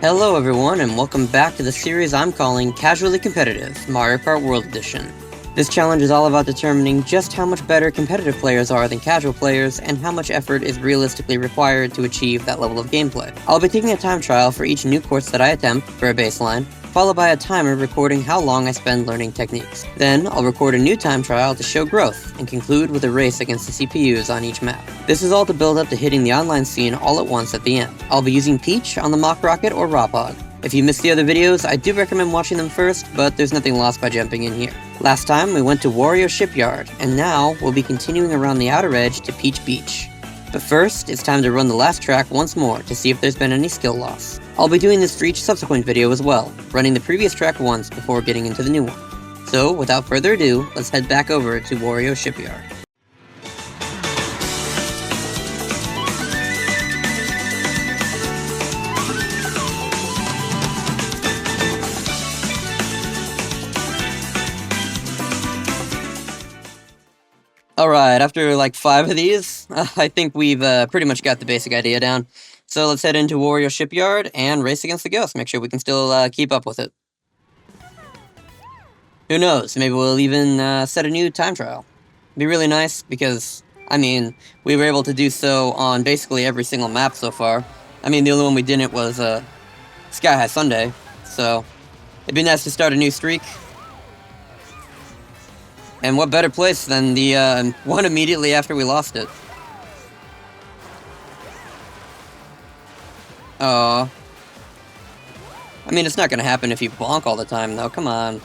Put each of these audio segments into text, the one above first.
Hello everyone, and welcome back to the series I'm calling Casually Competitive, Mario Kart World Edition. This challenge is all about determining just how much better competitive players are than casual players, and how much effort is realistically required to achieve that level of gameplay. I'll be taking a time trial for each new course that I attempt, for a baseline, followed by a timer recording how long I spend learning techniques. Then, I'll record a new time trial to show growth, and conclude with a race against the CPUs on each map. This is all to build up to hitting the online scene all at once at the end. I'll be using Peach on the Mock Rocket or Rawpog. If you missed the other videos, I do recommend watching them first, but there's nothing lost by jumping in here. Last time, we went to Wario Shipyard, and now, we'll be continuing around the outer edge to Peach Beach. But first, it's time to run the last track once more to see if there's been any skill loss. I'll be doing this for each subsequent video as well, running the previous track once before getting into the new one. So, without further ado, let's head back over to Wario Shipyard. Alright, after like 5 of these, I think we've pretty much got the basic idea down. So let's head into Wario Shipyard and race against the ghost, make sure we can still keep up with it. Who knows, maybe we'll even set a new time trial. It'd be really nice, because, I mean, we were able to do so on basically every single map so far. I mean, the only one we didn't was Sky High Sunday, so it'd be nice to start a new streak. And what better place than the one immediately after we lost it. Oh. I mean, it's not gonna happen if you bonk all the time, though. Come on.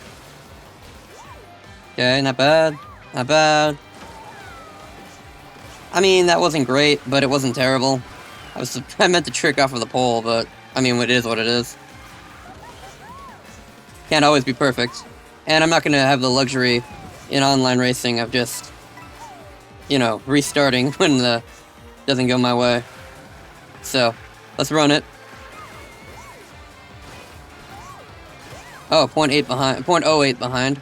Okay, not bad. Not bad. I mean, that wasn't great, but it wasn't terrible. I meant to trick off of the pole, but, I mean, it is what it is. Can't always be perfect. And I'm not gonna have the luxury in online racing of just, you know, restarting when the doesn't go my way. So, let's run it. Oh, 0.8 behind, 0.08 behind.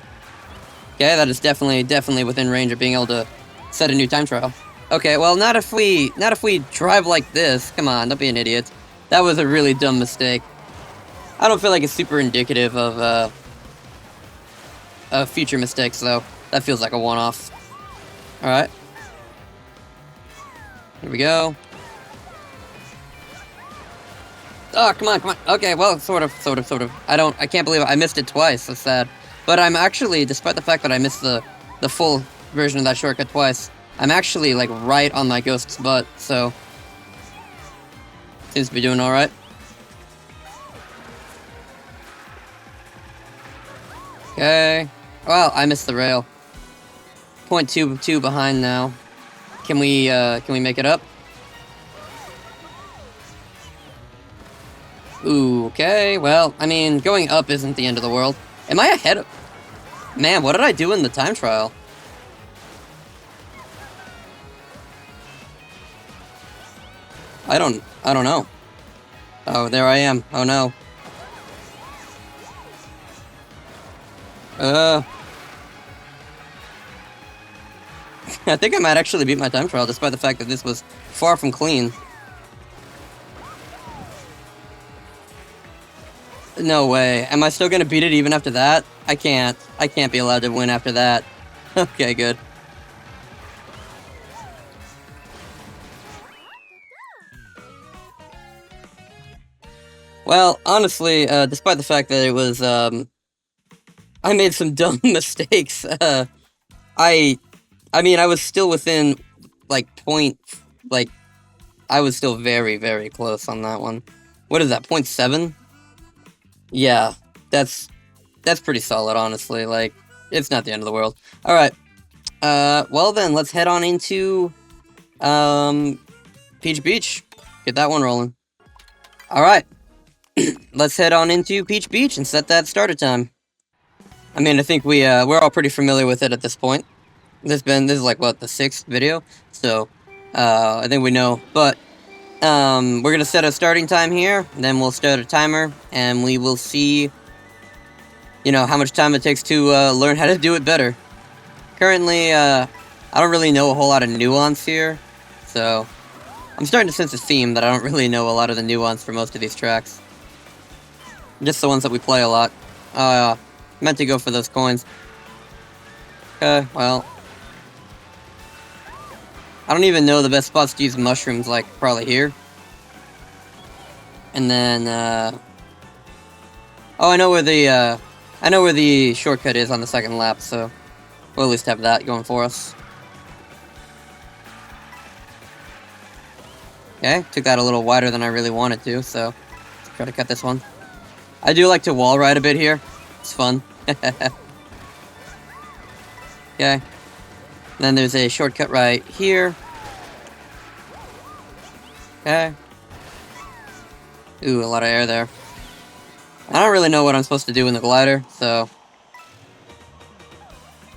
Okay, that is definitely within range of being able to set a new time trial. Okay, well, not if we drive like this. Come on, don't be an idiot. That was a really dumb mistake. I don't feel like it's super indicative of future mistakes, though. That feels like a one-off. Alright. Here we go. Oh, come on. Okay, well, sort of. I can't believe I missed it twice. That's sad. But I'm actually, despite the fact that I missed the full version of that shortcut twice, I'm actually, like, right on my ghost's butt, so seems to be doing alright. Okay. Well, I missed the rail. 0.22 behind now. Can we make it up? Ooh, okay, well, I mean, going up isn't the end of the world. Am I ahead of... Man, what did I do in the time trial? I don't know. Oh, there I am. Oh no. I think I might actually beat my time trial, despite the fact that this was far from clean. No way. Am I still gonna beat it even after that? I can't. I can't be allowed to win after that. Okay, good. Well, honestly, despite the fact that it was, I made some dumb mistakes, I mean, I was still within, like, I was still very, very close on that one. What is that, 0.7? Yeah, that's pretty solid, honestly. Like, it's not the end of the world. Alright. Well then, let's head on into, Peach Beach. Get that one rolling. Alright. Let's head on into Peach Beach and set that starter time. I mean, I think we're all pretty familiar with it at this point. This is like, what, the 6th video? So, I think we know. But, we're gonna set a starting time here, then we'll start a timer, and we will see, you know, how much time it takes to, learn how to do it better. Currently, I don't really know a whole lot of nuance here, so I'm starting to sense a theme that I don't really know a lot of the nuance for most of these tracks. Just the ones that we play a lot. Meant to go for those coins. Okay, well. I don't even know the best spots to use mushrooms, like, probably here. And then, oh, I know where the shortcut is on the second lap, so we'll at least have that going for us. Okay, took that a little wider than I really wanted to, so let's try to cut this one. I do like to wall ride a bit here. It's fun. Okay. Then there's a shortcut right here. Okay. Ooh, a lot of air there. I don't really know what I'm supposed to do in the glider, so...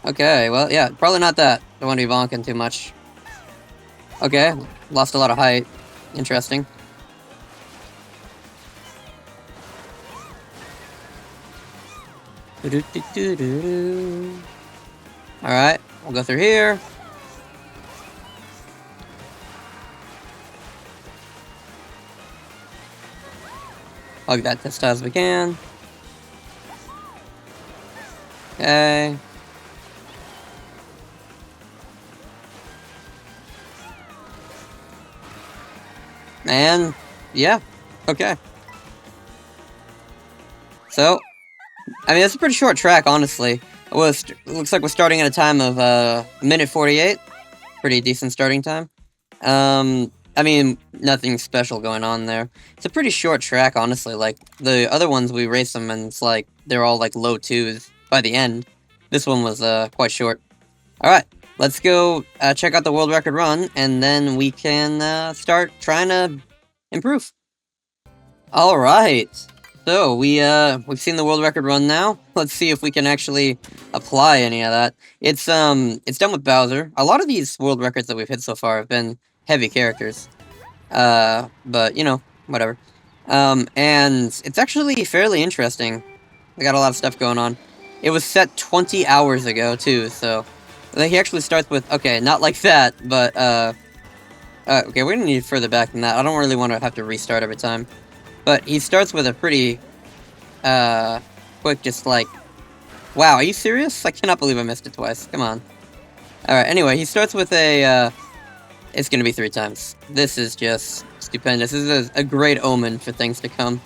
Okay, well, yeah, probably not that. Don't want to be bonking too much. Okay, lost a lot of height. Interesting. Alright, we'll go through here. Hug that as fast as we can. Okay. And, yeah. Okay. So, I mean, it's a pretty short track, honestly. It looks like we're starting at a time of, minute 48. Pretty decent starting time. I mean, nothing special going on there. It's a pretty short track, honestly. Like, the other ones, we race them, and it's like, they're all, like, low 2s by the end. This one was, quite short. Alright, let's go, check out the world record run, and then we can, start trying to improve. Alright. So, we've seen the world record run now. Let's see if we can actually apply any of that. It's done with Bowser. A lot of these world records that we've hit so far have been heavy characters. But, you know, whatever. And it's actually fairly interesting. We got a lot of stuff going on. It was set 20 hours ago, too, so... He actually starts with, okay, not like that, but, okay, we're gonna need further back than that. I don't really want to have to restart every time. But he starts with a pretty, quick, just like... Wow, are you serious? I cannot believe I missed it twice. Come on. Alright, anyway, he starts with a, it's gonna be 3 times. This is just stupendous. This is a great omen for things to come.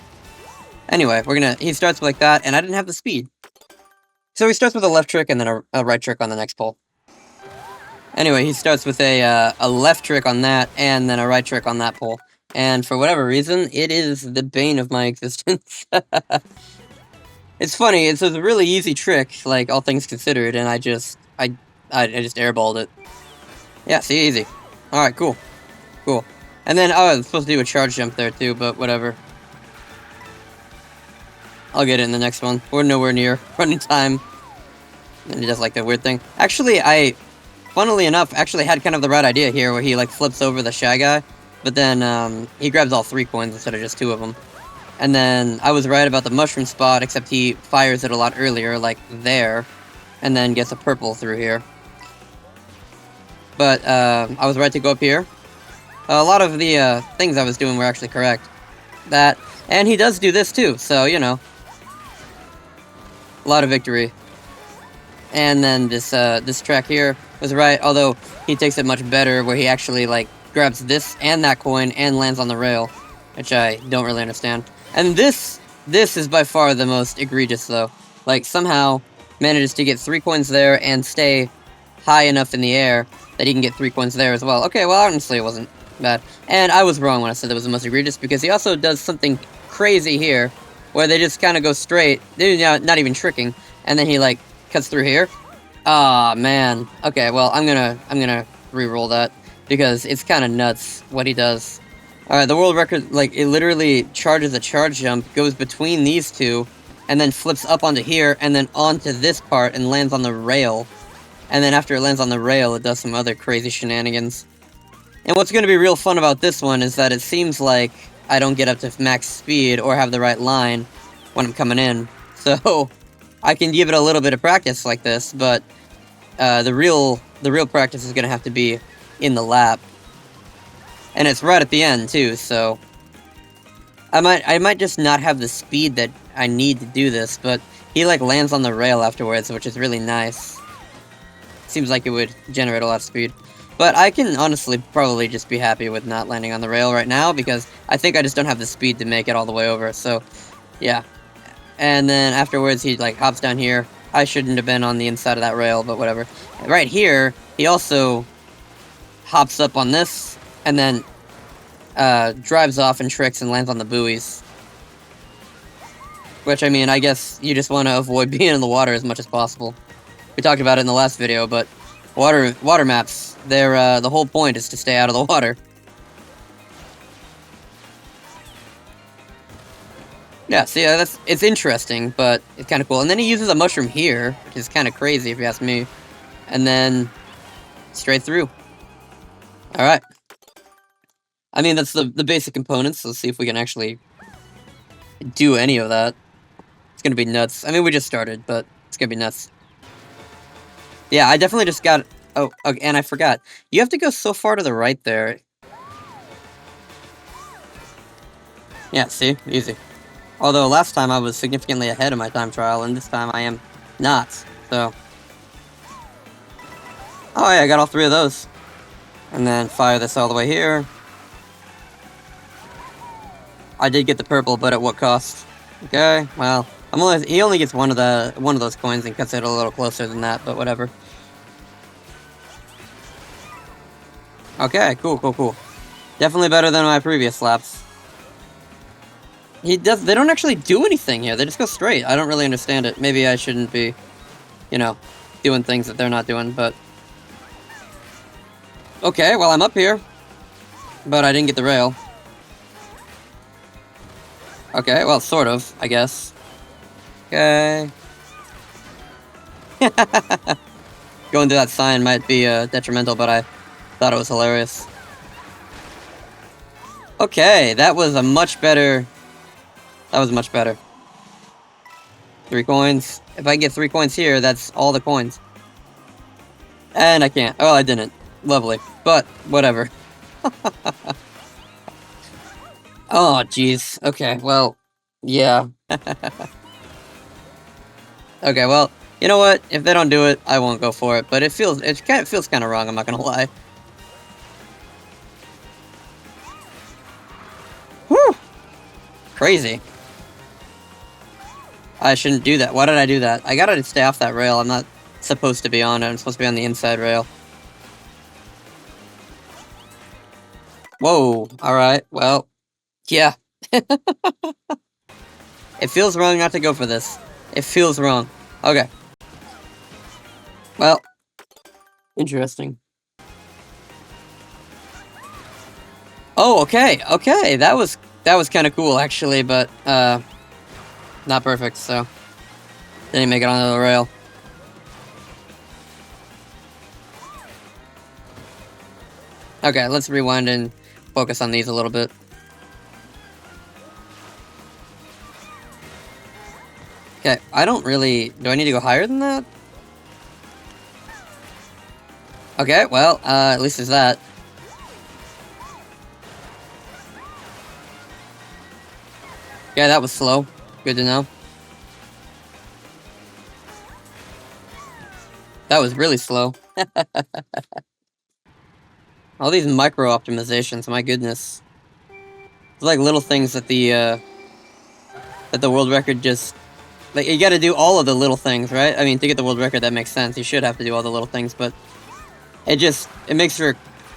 Anyway, he starts like that, and I didn't have the speed. So he starts with a left trick and then a right trick on the next pole. Anyway, he starts with a left trick on that, and then a right trick on that pole. And for whatever reason, it is the bane of my existence. It's funny, it's a really easy trick, like, all things considered, and I just airballed it. Yeah, see, easy. Alright, cool. Cool. And then, I was supposed to do a charge jump there, too, but whatever. I'll get it in the next one. We're nowhere near running time. And he does, like, the weird thing. Actually, funnily enough, actually had kind of the right idea here, where he, like, flips over the Shy Guy. But then, he grabs all 3 coins instead of just 2 of them. And then, I was right about the mushroom spot, except he fires it a lot earlier, like, there. And then gets a purple through here. But, I was right to go up here. A lot of the, things I was doing were actually correct. That, and he does do this too, so, you know. A lot of victory. And then this track here was right, although he takes it much better, where he actually, like, grabs this and that coin and lands on the rail, which I don't really understand. And this is by far the most egregious, though. Like, somehow manages to get 3 coins there and stay high enough in the air that he can get 3 coins there as well. Okay, well, honestly, it wasn't bad. And I was wrong when I said that was the most egregious, because he also does something crazy here, where they just kind of go straight. They're not even tricking. And then he, like, cuts through here. Ah, man. Okay, well, I'm gonna re-roll that, because it's kind of nuts what he does. Alright, the world record, like, it literally charges a charge jump, goes between these two, and then flips up onto here, and then onto this part, and lands on the rail. And then after it lands on the rail, it does some other crazy shenanigans. And what's going to be real fun about this one is that it seems like I don't get up to max speed or have the right line when I'm coming in. So, I can give it a little bit of practice like this, but the real practice is going to have to be in the lap. And it's right at the end, too, so... I might just not have the speed that I need to do this, but he like lands on the rail afterwards, which is really nice. Seems like it would generate a lot of speed. But I can honestly probably just be happy with not landing on the rail right now, because I think I just don't have the speed to make it all the way over, so yeah. And then afterwards he like hops down here. I shouldn't have been on the inside of that rail, but whatever. Right here, he also hops up on this, and then drives off and tricks and lands on the buoys. Which, I mean, I guess you just want to avoid being in the water as much as possible. We talked about it in the last video, but water maps, they're, the whole point is to stay out of the water. Yeah, see, it's interesting, but it's kind of cool. And then he uses a mushroom here, which is kind of crazy if you ask me. And then straight through. Alright. I mean, that's the basic components. Let's see if we can actually do any of that. It's gonna be nuts. I mean, we just started, but it's gonna be nuts. Yeah, I definitely just got... Oh, okay, and I forgot. You have to go so far to the right there. Yeah, see? Easy. Although last time I was significantly ahead of my time trial, and this time I am not, so... Oh yeah, I got all three of those. And then fire this all the way here. I did get the purple, but at what cost? Okay, well, he only gets one of those coins and cuts it a little closer than that, but whatever. Okay, cool. Definitely better than my previous laps. They don't actually do anything here, they just go straight. I don't really understand it. Maybe I shouldn't be, you know, doing things that they're not doing, but... Okay, well, I'm up here. But I didn't get the rail. Okay, well, sort of, I guess. Okay. Going through that sign might be detrimental, but I thought it was hilarious. Okay, that was much better. 3 coins. If I get 3 coins here, that's all the coins. And I can't. Oh, I didn't. Lovely. But, whatever. Oh, jeez. Okay, well, yeah. Okay, well, you know what? If they don't do it, I won't go for it. But it feels kind of wrong, I'm not gonna lie. Whew! Crazy. I shouldn't do that. Why did I do that? I gotta stay off that rail. I'm not supposed to be on it. I'm supposed to be on the inside rail. Whoa. Alright, well, yeah. It feels wrong not to go for this. It feels wrong. Okay. Well, interesting. Oh, okay. That was kind of cool, actually, but, not perfect, so... Didn't make it onto the rail. Okay, let's rewind and focus on these a little bit. Okay, I don't really... Do I need to go higher than that? Okay, well, at least there's that. Yeah, that was slow. Good to know. That was really slow. All these micro-optimizations, my goodness. It's like little things that the world record just... Like, you gotta do all of the little things, right? I mean, to get the world record, that makes sense. You should have to do all the little things, but... It makes for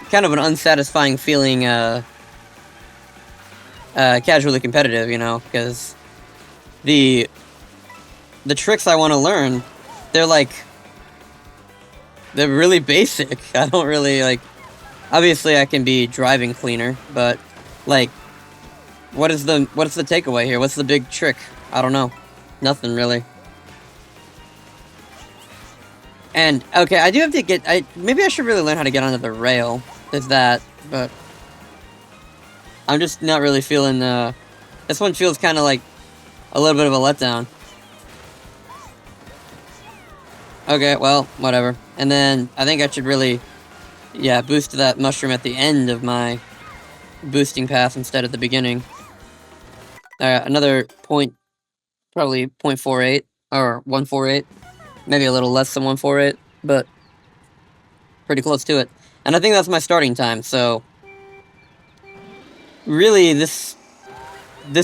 kind of an unsatisfying feeling, casually competitive, you know? Because the tricks I want to learn, they're really basic. I don't really, like... Obviously, I can be driving cleaner, but, like... What's the takeaway here? What's the big trick? I don't know. Nothing, really. And, okay, I do have to get... maybe I should really learn how to get onto the rail. There's that, but... I'm just not really feeling, This one feels kind of like a little bit of a letdown. Okay, well, whatever. And then, I think I should really... Yeah, boost that mushroom at the end of my boosting path instead of the beginning. Another point, probably 0.48 or 148, maybe a little less than 148, but pretty close to it. And I think that's my starting time. So really, this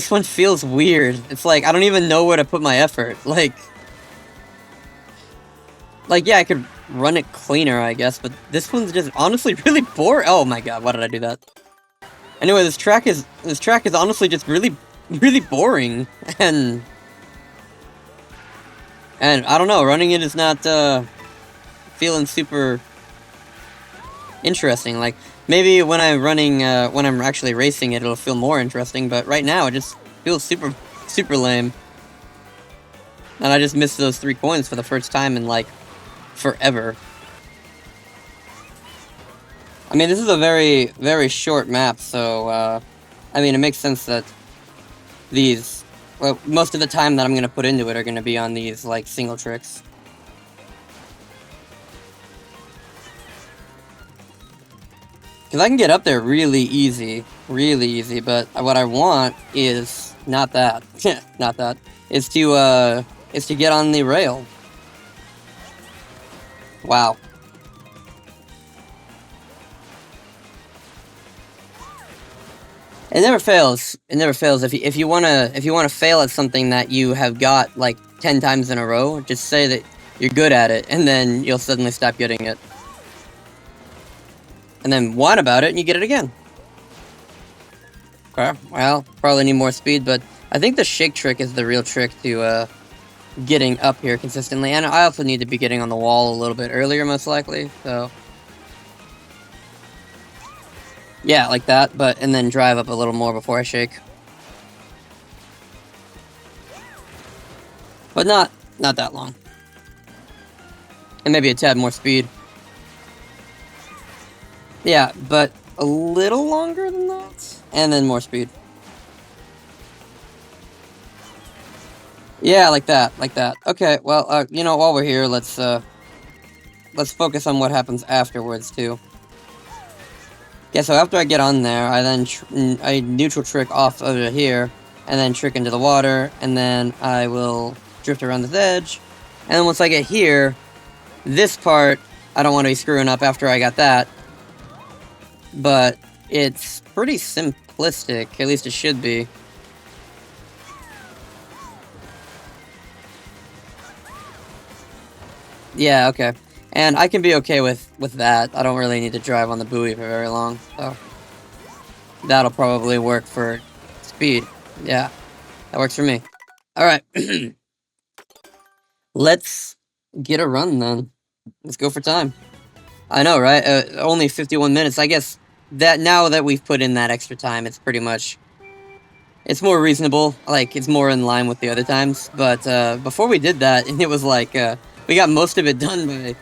one feels weird. It's like I don't even know where to put my effort. Like yeah, I could run it cleaner, I guess, but this one's just honestly really boring. Oh my god, why did I do that? Anyway, this track is honestly just really boring, and I don't know, running it is not feeling super interesting. Like maybe when I'm running, when I'm actually racing it, it'll feel more interesting. But right now, it just feels super lame, and I just missed those 3 coins for the first time in like forever. I mean, this is a very short map, so, I mean, it makes sense that these, well, most of the time that I'm gonna put into it are gonna be on these, like, single tricks. Because I can get up there really easy, but what I want is not that, not that, is to get on the rail. Wow. It never fails. It never fails. If you wanna fail at something that you have got like 10 times in a row, just say that you're good at it, and then you'll suddenly stop getting it. And then whine about it, and you get it again. Okay, well, probably need more speed, but I think the shake trick is the real trick to getting up here consistently. And I also need to be getting on the wall a little bit earlier, most likely. So yeah, like that, and then drive up a little more before I shake. But not that long. And maybe a tad more speed. Yeah, but a little longer than that. And then more speed. Yeah, like that. Okay, well, you know, while we're here, let's focus on what happens afterwards, too. Yeah, so after I get on there, I then I neutral trick off over here, and then trick into the water, and then I will drift around this edge. And then once I get here, this part, I don't want to be screwing up after I got that. But it's pretty simplistic, at least it should be. Yeah, okay. And I can be okay with that. I don't really need to drive on the buoy for very long, so that'll probably work for speed. Yeah, that works for me. Alright. Let's get a run, then. Let's go for time. I know, right? Only 51 minutes. I guess that now that we've put in that extra time, it's pretty much... It's more reasonable. Like, it's more in line with the other times. But, before we did that, it was like, we got most of it done by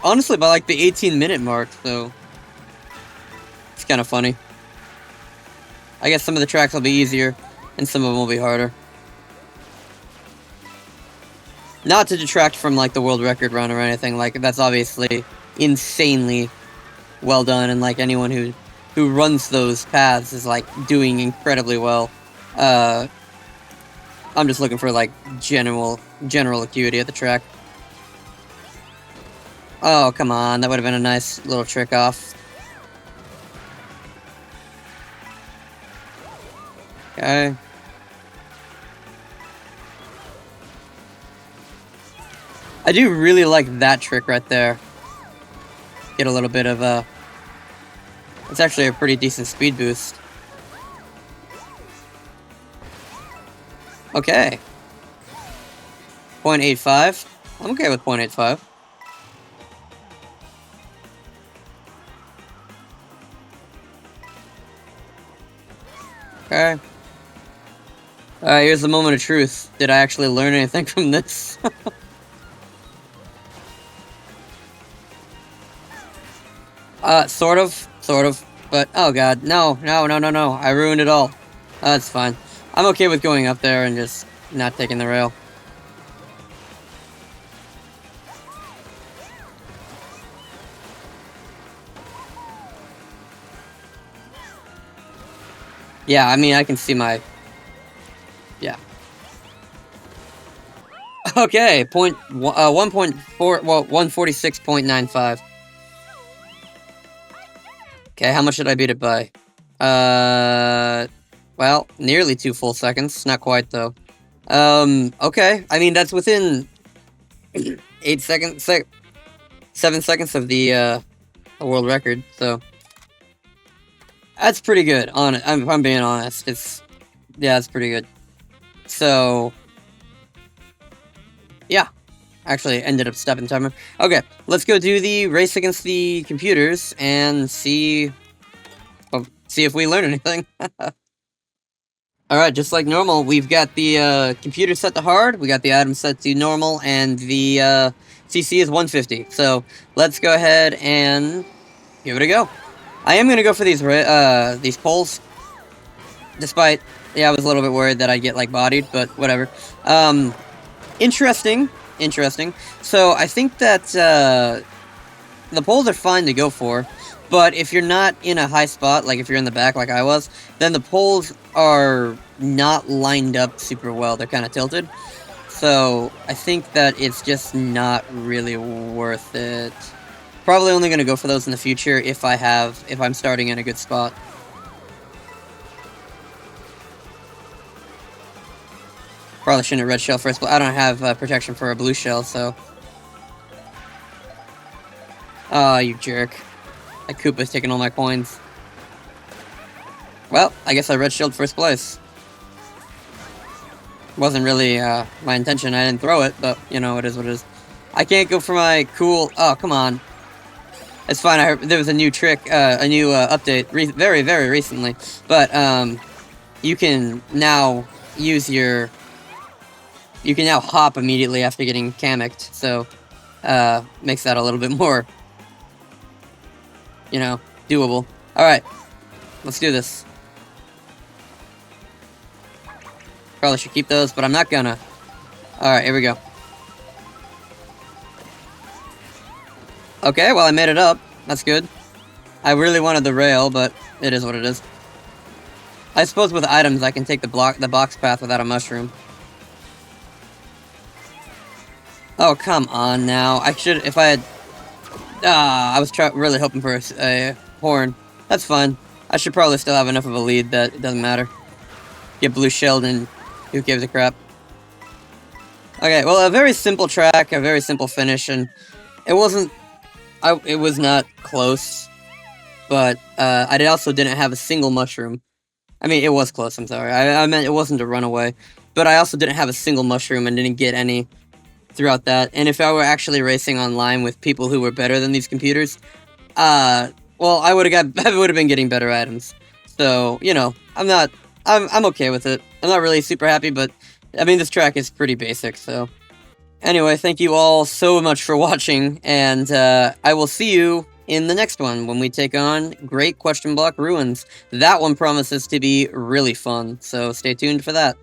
honestly, by like the 18-minute mark, so... It's kind of funny. I guess some of the tracks will be easier, and some of them will be harder. Not to detract from, like, the world record run or anything, like, that's obviously insanely well done, and, like, anyone who runs those paths is, like, doing incredibly well. I'm just looking for, like, general acuity at the track. Oh, come on, that would have been a nice little trick off. Okay. I do really like that trick right there. Get a little bit of it's actually a pretty decent speed boost. Okay. 0.85. I'm okay with 0.85. Okay. Alright, here's the moment of truth. Did I actually learn anything from this? Sort of, but, oh god, no, I ruined it all. That's fine. I'm okay with going up there and just not taking the rail. Yeah, I mean, I can see my Okay, 1.4, well, 146.95. Okay, how much did I beat it by? Well, nearly 2 full seconds. Not quite, though. Okay. I mean, that's within 8 seconds, 7 seconds of the world record, so... That's pretty good, if I'm being honest. Yeah, it's pretty good. So... Yeah. Actually, ended up stopping timer. Okay, let's go do the race against the computers and see... Well, see if we learn anything. Alright, just like normal, we've got the computer set to hard, we got the items set to normal, and the CC is 150. So, let's go ahead and give it a go. I am going to go for these poles, despite, yeah, I was a little bit worried that I'd get, like, bodied, but whatever. Interesting. So, I think that the poles are fine to go for, but if you're not in a high spot, like if you're in the back like I was, then the poles are not lined up super well. They're kind of tilted. So I think that it's just not really worth it. Probably only going to go for those in the future if I'm starting in a good spot. Probably shouldn't have red shell first, but I don't have protection for a blue shell, so... Oh, you jerk. That Koopa's taking all my coins. Well, I guess I red shelled first place. Wasn't really my intention. I didn't throw it, but, you know, it is what it is. I can't go for my cool... Oh, come on. It's fine. There was a new trick, a new update very, very recently. But, you can now use your... You can now hop immediately after getting Kamicked, so, makes that a little bit more... You know, doable. Alright, let's do this. Probably should keep those, but I'm not gonna. Alright, here we go. Okay, well, I made it up. That's good. I really wanted the rail, but it is what it is. I suppose with items, I can take the box path without a mushroom. Oh, come on now. I should, if I had... I was really hoping for a horn. That's fine. I should probably still have enough of a lead that it doesn't matter. Get blue shelled and who gives a crap. Okay, well, a very simple track, a very simple finish, and it wasn't... it was not close, but I also didn't have a single mushroom. I mean, it was close, I'm sorry. I meant it wasn't a runaway, but I also didn't have a single mushroom and didn't get any throughout that. And if I were actually racing online with people who were better than these computers, well, I would have been getting better items. So, you know, I'm okay with it. I'm not really super happy, but I mean, this track is pretty basic, so. Anyway, thank you all so much for watching, and I will see you in the next one when we take on Great Question Block Ruins. That one promises to be really fun, so stay tuned for that.